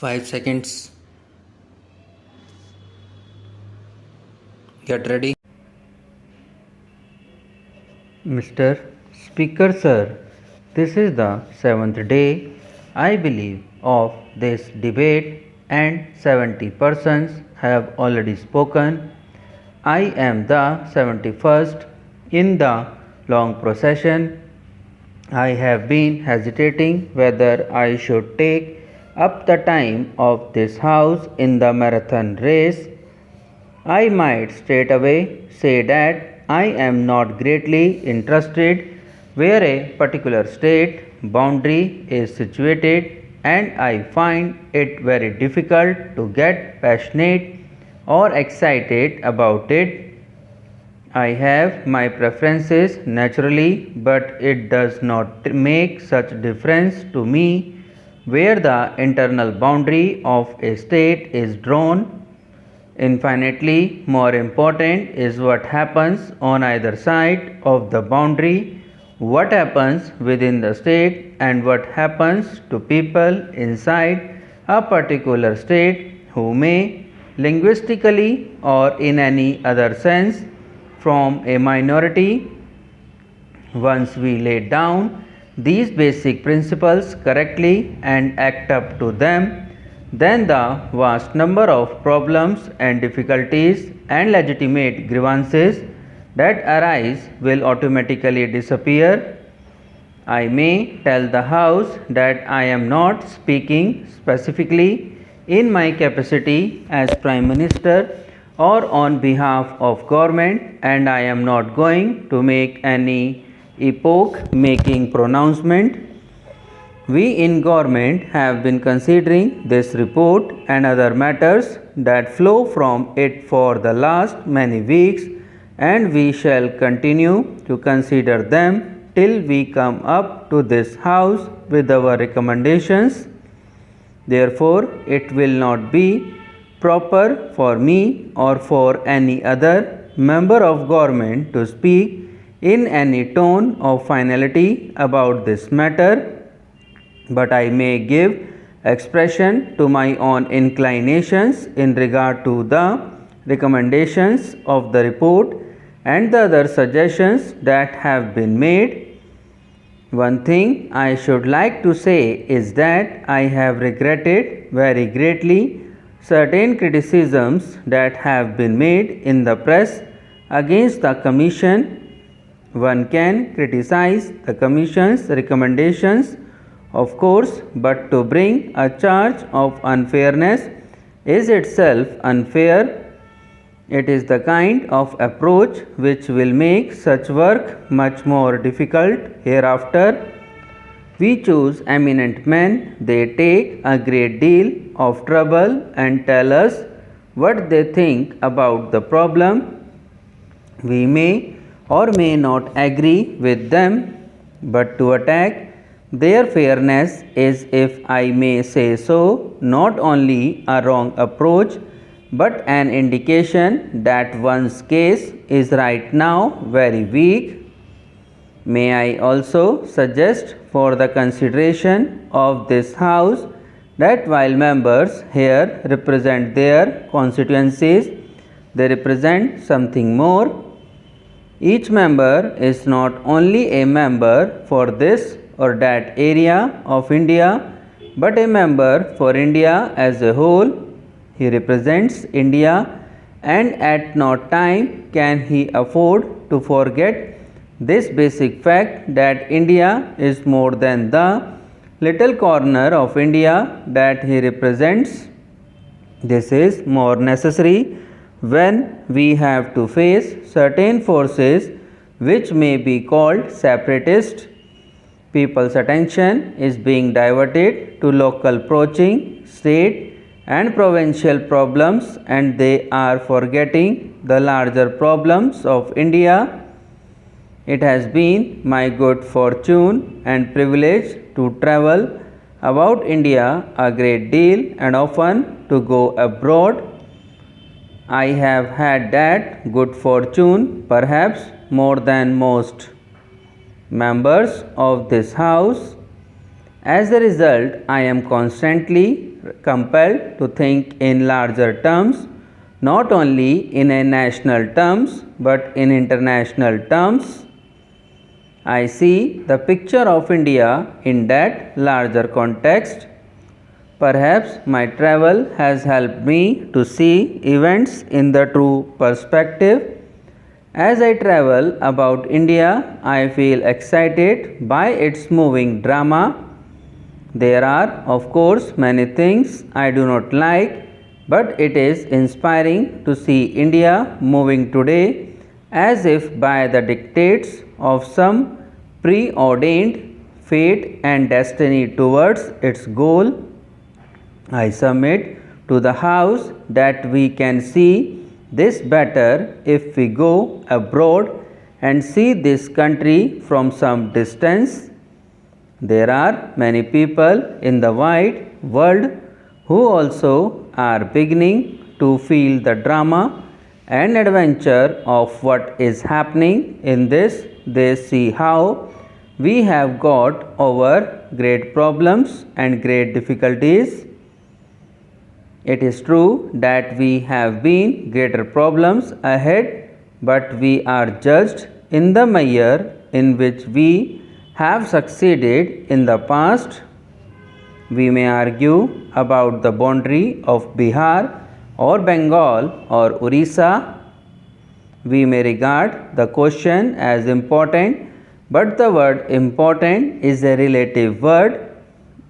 5 seconds. Get ready. Mr. Speaker Sir, this is the 7th day, I believe, of this debate and 70 persons have already spoken. I am the 71st in the long procession. I have been hesitating whether I should take up the time of this house in the marathon race. I might straight away say that I am not greatly interested where a particular state boundary is situated, and I find it very difficult to get passionate or excited about it. I have my preferences naturally, but it does not make such difference to me where the internal boundary of a state is drawn. Infinitely more important is what happens on either side of the boundary, what happens within the state, and what happens to people inside a particular state who may, linguistically or in any other sense, form a minority. Once we lay down these basic principles correctly and act up to them, then the vast number of problems and difficulties and legitimate grievances that arise will automatically disappear. I may tell the House that I am not speaking specifically in my capacity as Prime Minister or on behalf of government, and I am not going to make any epoch-making pronouncement. We in government have been considering this report and other matters that flow from it for the last many weeks, and we shall continue to consider them till we come up to this House with our recommendations. Therefore, it will not be proper for me or for any other member of government to speak in any tone of finality about this matter, but I may give expression to my own inclinations in regard to the recommendations of the report and the other suggestions that have been made. One thing I should like to say is that I have regretted very greatly certain criticisms that have been made in the press against the Commission. One can criticize the Commission's recommendations, of course, but to bring a charge of unfairness is itself unfair. It is the kind of approach which will make such work much more difficult hereafter. We choose eminent men, they take a great deal of trouble and tell us what they think about the problem. We may or may not agree with them, but to attack their fairness is, if I may say so, not only a wrong approach, but an indication that one's case is right now very weak. May I also suggest for the consideration of this House that while members here represent their constituencies, they represent something more. Each member is not only a member for this or that area of India, but a member for India as a whole. He represents India, and at no time can he afford to forget this basic fact that India is more than the little corner of India that he represents. This is more necessary when we have to face certain forces which may be called separatist. People's attention is being diverted to local poaching, state and provincial problems, and they are forgetting the larger problems of India. It has been my good fortune and privilege to travel about India a great deal and often to go abroad. I have had that good fortune perhaps more than most members of this House. As a result, I am constantly compelled to think in larger terms, not only in a national terms but in international terms. I see the picture of India in that larger context. Perhaps my travel has helped me to see events in the true perspective. As I travel about India, I feel excited by its moving drama. There are, of course, many things I do not like, but it is inspiring to see India moving today as if by the dictates of some preordained fate and destiny towards its goal. I submit to the House that we can see this better if we go abroad and see this country from some distance. There are many people in the wide world who also are beginning to feel the drama and adventure of what is happening in this. They see how we have got over great problems and great difficulties. It is true that we have been greater problems ahead, but we are judged in the measure in which we have succeeded in the past. We may argue about the boundary of Bihar or Bengal or Orissa. We may regard the question as important, but the word important is a relative word.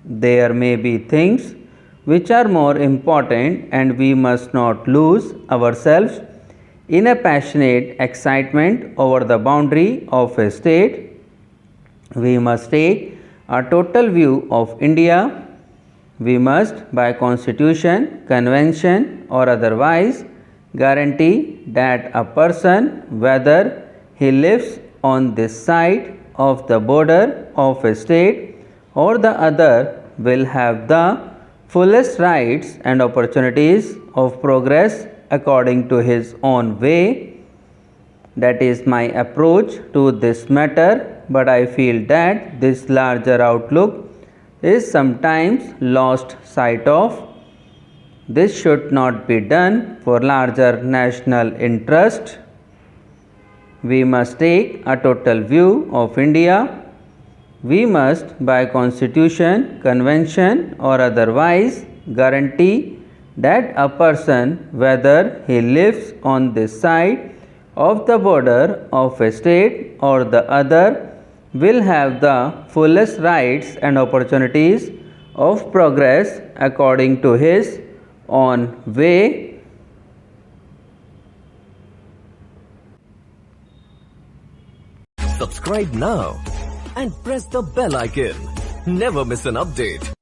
There may be things which are more important, and we must not lose ourselves in a passionate excitement over the boundary of a state. We must take a total view of India. We must, by constitution, convention or otherwise, guarantee that a person, whether he lives on this side of the border of a state or the other, will have the fullest rights and opportunities of progress according to his own way. That is my approach to this matter, but I feel that this larger outlook is sometimes lost sight of. This should not be done for larger national interest. We must take a total view of India. We must, by constitution, convention or otherwise, guarantee that a person, whether he lives on this side of the border of a state or the other, will have the fullest rights and opportunities of progress according to his own way. Subscribe now and press the bell icon. Never miss an update.